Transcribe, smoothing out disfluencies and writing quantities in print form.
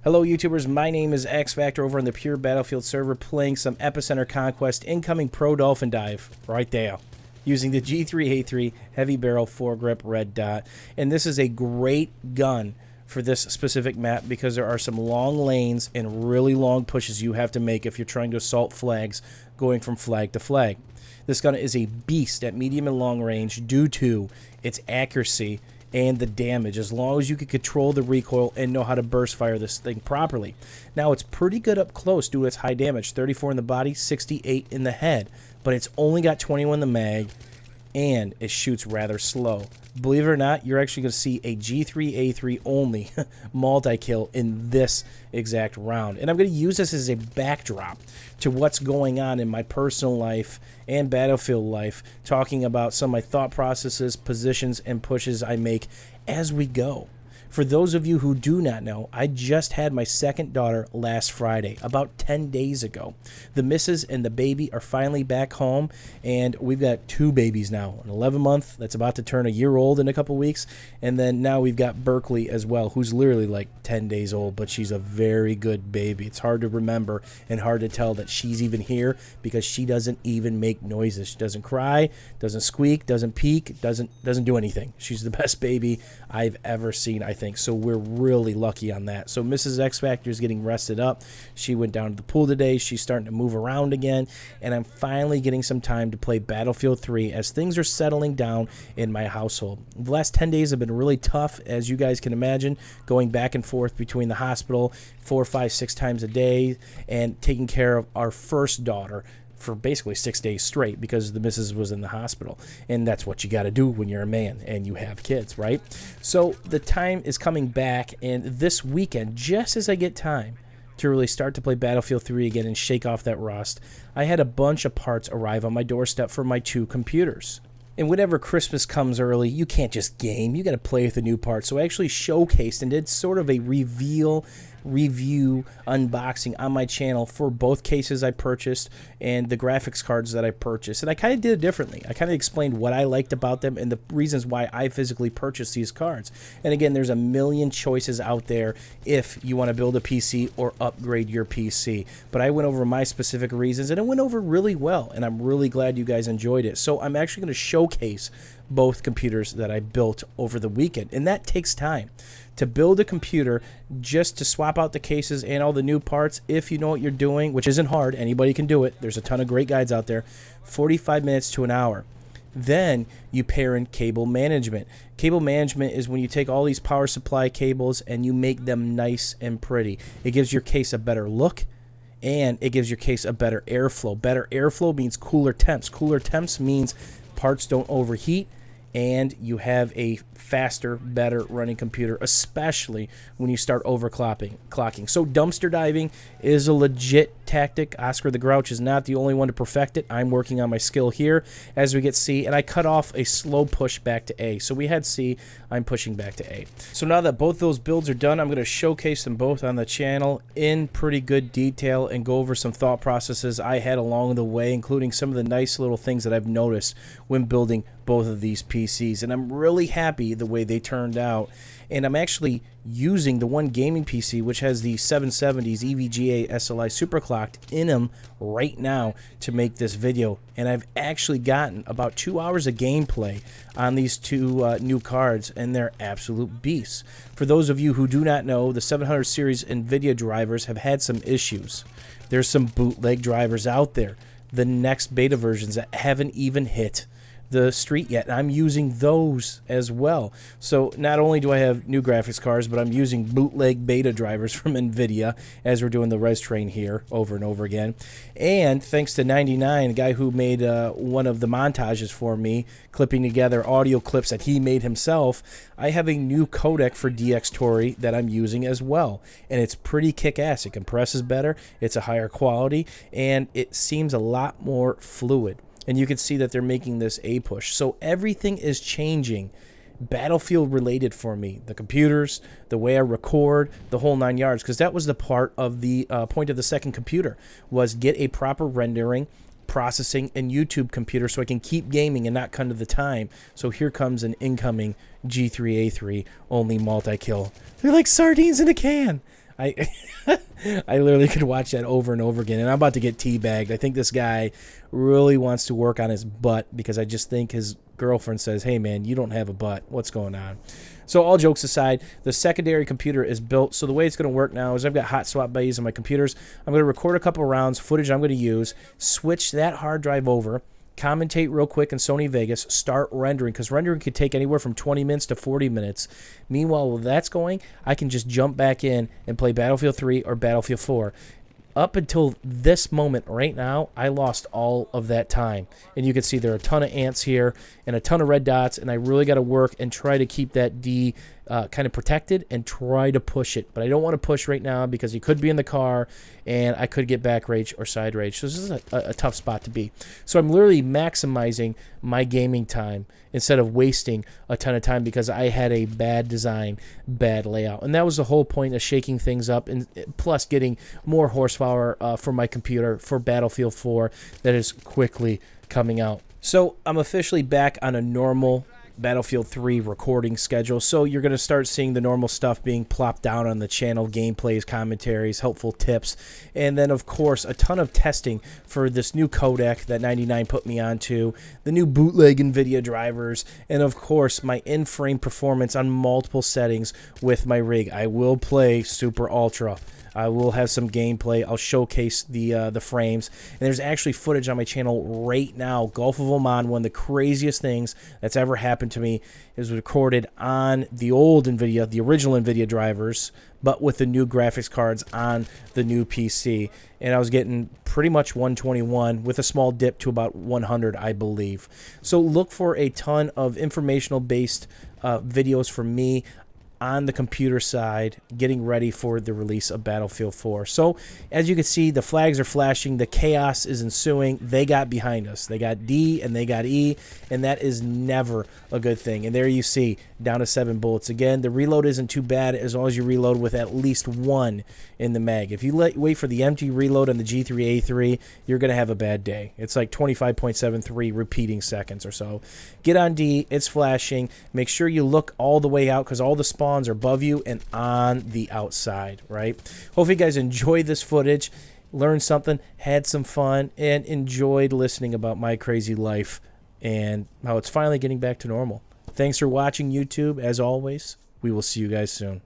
Hello YouTubers, my name is X Factor over on the Pure Battlefield server playing some Epicenter Conquest incoming Pro Dolphin Dive right there using the G3A3 heavy barrel foregrip red dot. And this is a great gun for this specific map because there are some long lanes and really long pushes you have to make if you're trying to assault flags going from flag to flag. This gun is a beast at medium and long range due to its accuracy and the damage, as long as you can control the recoil and know how to burst fire this thing properly. Now, it's pretty good up close due to its high damage, 34 in the body, 68 in the head, but it's only got 21 in the mag, and it shoots rather slow. Believe it or not, you're actually going to see a G3A3 only multi-kill in this exact round. And I'm going to use this as a backdrop to what's going on in my personal life and battlefield life, talking about some of my thought processes, positions, and pushes I make as we go. For those of you who do not know, I just had my second daughter last Friday, about 10 days ago. The missus and the baby are finally back home, and we've got two babies now, an 11-month that's about to turn a year old in a couple weeks, and then now we've got Berkeley as well, who's literally like 10 days old, but she's a very good baby. It's hard to remember and hard to tell that she's even here because she doesn't even make noises. She doesn't cry, doesn't squeak, doesn't peek, doesn't do anything. She's the best baby I've ever seen, I think. So we're really lucky on that. So Mrs. X Factor is getting rested up. She went down to the pool today. She's starting to move around again, and I'm finally getting some time to play Battlefield 3 as things are settling down in my household. The last 10 days have been really tough, as you guys can imagine, going back and forth between the hospital 4, 5, 6 times a day and taking care of our first daughter for basically 6 days straight because the missus was in the hospital. And that's what you got to do when you're a man and you have kids, right? So the time is coming back, and this weekend, just as I get time to really start to play Battlefield 3 again and shake off that rust, I had a bunch of parts arrive on my doorstep for my 2 computers. And whenever Christmas comes early, you can't just game. You got to play with the new parts. So I actually showcased and did sort of a review unboxing on my channel for both cases I purchased and the graphics cards that I purchased. And I kind of did it differently. I kind of explained what I liked about them and the reasons why I physically purchased these cards. And again, there's a million choices out there if you want to build a PC or upgrade your PC. But I went over my specific reasons, and it went over really well, and I'm really glad you guys enjoyed it. So I'm actually going to showcase both computers that I built over the weekend, and that takes time. To build a computer, just to swap out the cases and all the new parts, if you know what you're doing, which isn't hard, anybody can do it. There's a ton of great guides out there, 45 minutes to an hour. Then you pair in cable management. Cable management is when you take all these power supply cables and you make them nice and pretty. It gives your case a better look, and it gives your case a better airflow. Better airflow means cooler temps. Cooler temps means parts don't overheat, and you have a faster, better running computer, especially when you start overclocking. So dumpster diving is a legit tactic. Oscar the Grouch is not the only one to perfect it. I'm working on my skill here as we get C, and I cut off a slow push back to A. So we had C, I'm pushing back to A. So now that both those builds are done, I'm going to showcase them both on the channel in pretty good detail and go over some thought processes I had along the way, including some of the nice little things that I've noticed when building both of these PCs. And I'm really happy the way they turned out. And I'm actually using the one gaming PC, which has the 770s EVGA SLI superclocked in them right now to make this video. And I've actually gotten about 2 hours of gameplay on these two new cards, and they're absolute beasts. For those of you who do not know, the 700 series NVIDIA drivers have had some issues. There's some bootleg drivers out there, the next beta versions that haven't even hit the street yet. I'm using those as well. So not only do I have new graphics cards, but I'm using bootleg beta drivers from NVIDIA as we're doing the res train here over and over again. And thanks to 99, a guy who made one of the montages for me, clipping together audio clips that he made himself, I have a new codec for DxTory that I'm using as well. And it's pretty kick-ass. It compresses better, it's a higher quality, and it seems a lot more fluid. And you can see that they're making this A push. So everything is changing Battlefield related for me. The computers, the way I record, the whole 9 yards. Because that was the part of the point of the second computer, was get a proper rendering, processing, and YouTube computer so I can keep gaming and not come to the time. So here comes an incoming G3A3 only multi-kill. They're like sardines in a can. I I literally could watch that over and over again, and I'm about to get teabagged. I think this guy really wants to work on his butt because I just think his girlfriend says, hey, man, you don't have a butt. What's going on? So all jokes aside, the secondary computer is built. So the way it's going to work now is I've got hot swap bays on my computers. I'm going to record a couple rounds, footage I'm going to use, switch that hard drive over, commentate real quick in Sony Vegas, start rendering, because rendering could take anywhere from 20 minutes to 40 minutes. Meanwhile, while that's going, I can just jump back in and play Battlefield 3 or Battlefield 4. Up until this moment right now, I lost all of that time. And you can see there are a ton of ants here and a ton of red dots, and I really got to work and try to keep that D kind of protected and try to push it. But I don't want to push right now because he could be in the car and I could get back rage or side rage. So this is a tough spot to be. So I'm literally maximizing my gaming time instead of wasting a ton of time because I had a bad design, bad layout. And that was the whole point of shaking things up, and plus getting more horsepower for my computer for Battlefield 4 that is quickly coming out. So I'm officially back on a normal Battlefield 3 recording schedule, so you're going to start seeing the normal stuff being plopped down on the channel, gameplays, commentaries, helpful tips, and then of course a ton of testing for this new codec that 99 put me onto, the new bootleg nvidia drivers, and of course my in-frame performance on multiple settings with my rig. I will play Super Ultra. I will have some gameplay. I'll showcase the frames. And there's actually footage on my channel right now. Gulf of Oman, one of the craziest things that's ever happened to me, is recorded on the old NVIDIA, the original NVIDIA drivers, but with the new graphics cards on the new PC. And I was getting pretty much 121 with a small dip to about 100, I believe. So look for a ton of informational-based videos from me on the computer side, getting ready for the release of Battlefield 4. So, as you can see, the flags are flashing, the chaos is ensuing. They got behind us. They got D and they got E, and that is never a good thing. And there you see, down to 7 bullets. Again, the reload isn't too bad as long as you reload with at least 1 in the mag. If you wait for the empty reload on the G3A3, you're going to have a bad day. It's like 25.73 repeating seconds or so. Get on D, it's flashing. Make sure you look all the way out because all the spawns are above you and on the outside, right? Hope you guys enjoyed this footage, learned something, had some fun, and enjoyed listening about my crazy life and how it's finally getting back to normal. Thanks for watching, YouTube. As always, we will see you guys soon.